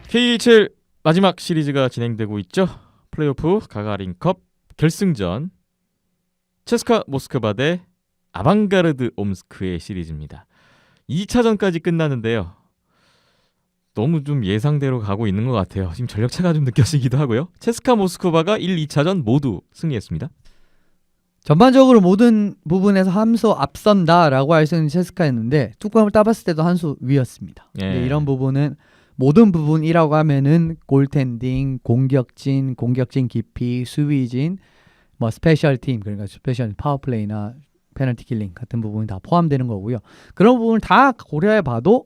K1 마지막 시리즈가 진행되고 있죠. 플레이오프 가가린컵 결승전 체스카 모스크바 대 아방가르드 옴스크의 시리즈입니다. 2차전까지 끝났는데요. 너무 좀 예상대로 가고 있는 것 같아요. 지금 전력차가 좀 느껴지기도 하고요. 체스카 모스크바가 1, 2차전 모두 승리했습니다. 전반적으로 모든 부분에서 한 수 앞선다라고 할 수 있는 체스카였는데 뚜껑을 따봤을 때도 한 수 위였습니다. 예. 근데 이런 부분은 모든 부분이라고 하면은 골텐딩, 공격진 깊이, 수비진, 뭐 스페셜 팀, 그러니까 스페셜 파워플레이나 페널티 킬링 같은 부분이 다 포함되는 거고요. 그런 부분을 다 고려해 봐도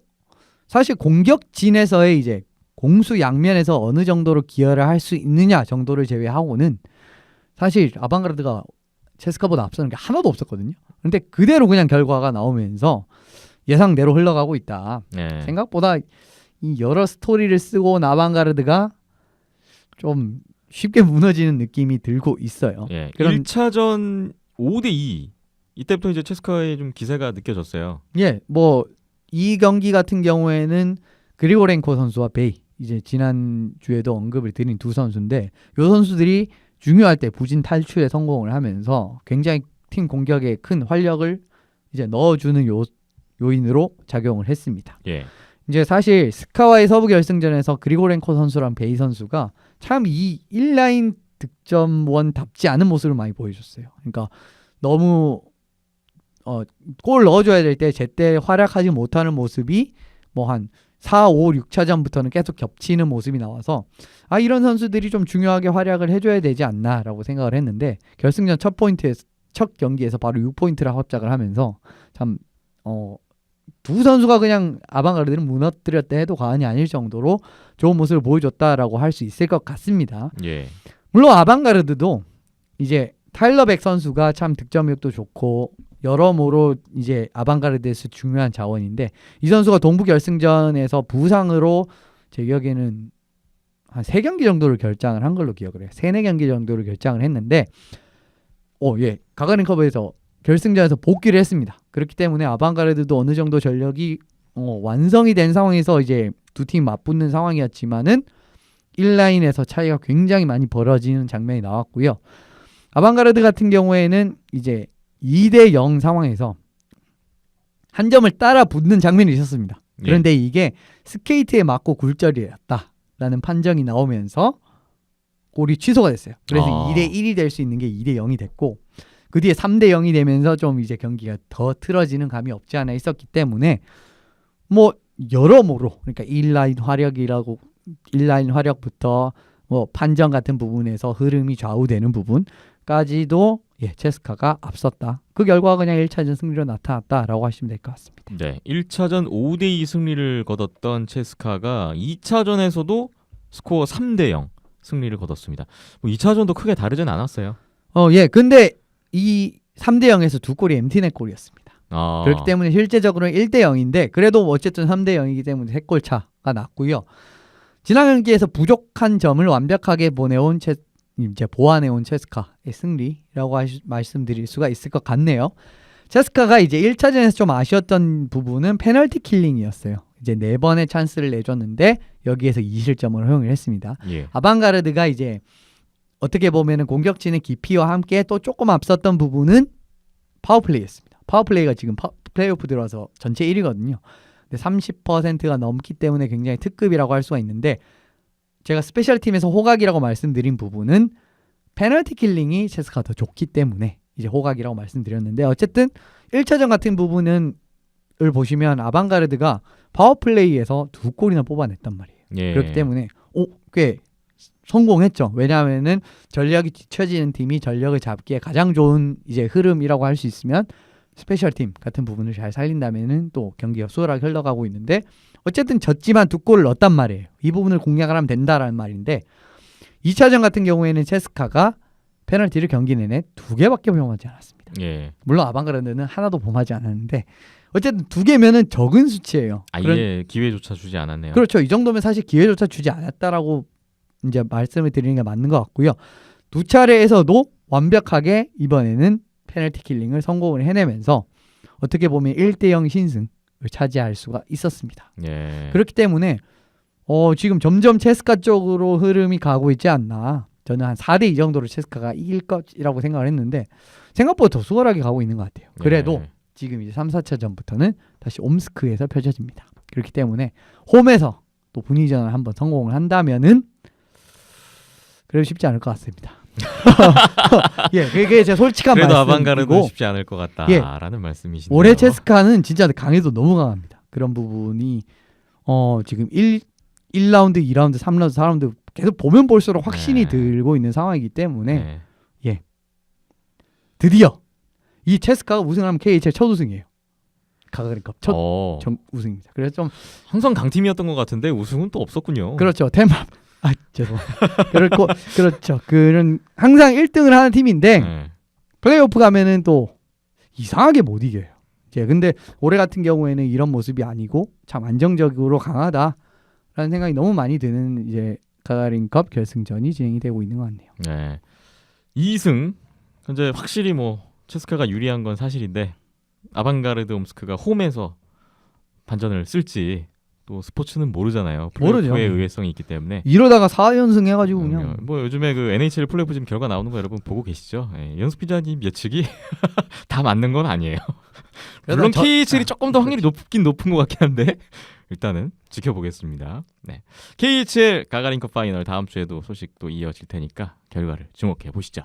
사실 공격진에서의 이제 공수 양면에서 어느 정도로 기여를 할 수 있느냐 정도를 제외하고는 사실 아방가르드가 체스카보다 앞서는 게 하나도 없었거든요. 근데 그대로 그냥 결과가 나오면서 예상대로 흘러가고 있다. 예. 생각보다 이 여러 스토리를 쓰고 온 아방가르드가 좀 쉽게 무너지는 느낌이 들고 있어요. 예. 그런 1차전 5대2 이때부터 이제 체스카의 좀 기세가 느껴졌어요. 예, 뭐 이 경기 같은 경우에는 그리고렌코 선수와 베이 이제 지난 주에도 언급을 드린 두 선수인데 이 선수들이 중요할 때 부진 탈출에 성공을 하면서 굉장히 팀 공격에 큰 활력을 이제 넣어주는 요인으로 작용을 했습니다. 예. 이제 사실 스카와의 서부 결승전에서 그리고렌코 선수랑 베이 선수가 참 이 1라인 득점원답지 않은 모습을 많이 보여줬어요. 그러니까 너무 골 넣어줘야 될 때 제때 활약하지 못하는 모습이 뭐 한 4, 5, 6차전부터는 계속 겹치는 모습이 나와서 이런 선수들이 좀 중요하게 활약을 해줘야 되지 않나라고 생각을 했는데 결승전 첫 경기에서 바로 6포인트를 합작을 하면서 참 두 선수가 그냥 아방가르드를 무너뜨렸다 해도 과언이 아닐 정도로 좋은 모습을 보여줬다라고 할 수 있을 것 같습니다. 예. 물론 아방가르드도 이제 타일러 백 선수가 참 득점력도 좋고 여러모로 이제 아방가르드에서 중요한 자원인데 이 선수가 동부 결승전에서 부상으로 제 기억에는 한 3경기 정도를 결장을 한 걸로 기억을 해요. 3-4경기 정도를 결장을 했는데 가가린컵에서 결승전에서 복귀를 했습니다. 그렇기 때문에 아방가르드도 어느 정도 전력이 완성이 된 상황에서 이제 두 팀 맞붙는 상황이었지만은 1라인에서 차이가 굉장히 많이 벌어지는 장면이 나왔고요. 아방가르드 같은 경우에는 이제 2대0 상황에서 한 점을 따라 붙는 장면이 있었습니다. 그런데 이게 스케이트에 맞고 굴절이었다라는 판정이 나오면서 골이 취소가 됐어요. 그래서 2대1이 될 수 있는 게 2대0이 됐고 그 뒤에 3대0이 되면서 좀 이제 경기가 더 틀어지는 감이 없지 않아 있었기 때문에 뭐 여러모로 그러니까 1라인 활약부터 뭐 판정 같은 부분에서 흐름이 좌우되는 부분까지도 체스카가 앞섰다. 그 결과가 그냥 1차전 승리로 나타났다라고 하시면 될 것 같습니다. 네, 1차전 5대2 승리를 거뒀던 체스카가 2차전에서도 스코어 3대0 승리를 거뒀습니다. 뭐 2차전도 크게 다르진 않았어요. 근데 이 3대0에서 두 골이 MT넷 골이었습니다. 그렇기 때문에 실제적으로는 1대0인데 그래도 어쨌든 3대0이기 때문에 3골 차가 났고요. 지난 경기에서 부족한 점을 완벽하게 이제 보완해온 체스카의 승리라고 말씀드릴 수가 있을 것 같네요. 체스카가 이제 1차전에서 좀 아쉬웠던 부분은 페널티 킬링이었어요. 이제 4번의 찬스를 내줬는데 여기에서 2실점을 허용을 했습니다. 예. 아방가르드가 이제 어떻게 보면은 공격진의 깊이와 함께 또 조금 앞섰던 부분은 파워플레이였습니다. 파워플레이가 지금 플레이오프 들어와서 전체 1위거든요. 근데 30%가 넘기 때문에 굉장히 특급이라고 할 수가 있는데 제가 스페셜 팀에서 호각이라고 말씀드린 부분은 페널티 킬링이 체스카가 더 좋기 때문에 이제 호각이라고 말씀드렸는데 어쨌든 1차전 같은 부분을 보시면 아방가르드가 파워플레이에서 2골이나 뽑아냈단 말이에요. 예. 그렇기 때문에 꽤 성공했죠. 왜냐하면은 전력이 뒤처지는 팀이 전력을 잡기에 가장 좋은 이제 흐름이라고 할 수 있으면 스페셜 팀 같은 부분을 잘 살린다면은 또 경기가 수월하게 흘러가고 있는데 어쨌든 졌지만 2골을 넣었단 말이에요. 이 부분을 공략을 하면 된다라는 말인데 2차전 같은 경우에는 체스카가 페널티를 경기 내내 2개밖에 범하지 않았습니다. 예. 물론 아방가르드는 하나도 범하지 않았는데 어쨌든 2개면은 적은 수치예요. 아예 기회조차 주지 않았네요. 그렇죠. 이 정도면 사실 기회조차 주지 않았다라고 이제 말씀을 드리는 게 맞는 것 같고요. 2차례에서도 완벽하게 이번에는 페널티 킬링을 성공을 해내면서 어떻게 보면 1대0 신승을 차지할 수가 있었습니다. 예. 그렇기 때문에 지금 점점 체스카 쪽으로 흐름이 가고 있지 않나. 저는 한 4대2 정도로 체스카가 이길 것이라고 생각을 했는데 생각보다 더 수월하게 가고 있는 것 같아요. 그래도 네. 지금 이제 3, 4차전부터는 다시 옴스크에서 펼쳐집니다. 그렇기 때문에 홈에서 또 분위기전을 한번 성공을 한다면은 그래도 쉽지 않을 것 같습니다. 예, 그게 제 솔직한 그래도 말씀이고 아방가르드는 쉽지 않을 것 같다라는 말씀이시네요. 올해 체스카는 진짜 강해도 너무 강합니다. 그런 부분이 지금 1라운드, 2라운드, 3라운드, 4라운드 계속 보면 볼수록 확신이 네. 들고 있는 상황이기 때문에 네. 드디어 이 체스카가 우승하면 KHL 첫 우승이에요. 가가린컵 첫 우승입니다. 그래서 좀 항상 강팀이었던 것 같은데 우승은 또 없었군요. 그렇죠. 죄송합니다. 그렇죠. 그런 항상 1등을 하는 팀인데 네. 플레이오프 가면은 또 이상하게 못 이겨요. 이제 근데 올해 같은 경우에는 이런 모습이 아니고 참 안정적으로 강하다라는 생각이 너무 많이 드는 이제 가가린컵 결승전이 진행이 되고 있는 것 같네요. 네. 2승 현재 확실히 뭐 체스카가 유리한 건 사실인데 아방가르드 옴스크가 홈에서 반전을 쓸지 또 스포츠는 모르잖아요. 모르죠. 플레이오프의 의외성이 있기 때문에. 이러다가 4연승 해가지고 그냥 뭐 요즘에 그 NHL 플레이오프 지금 결과 나오는 거 여러분 보고 계시죠? 예, 연습 기자님 예측이 다 맞는 건 아니에요. 물론 KHL이 조금 더 확률이 높긴 높은 것 같긴 한데 일단은 지켜보겠습니다. 네. KHL 가가린컵 파이널 다음 주에도 소식 또 이어질 테니까 결과를 주목해 보시죠.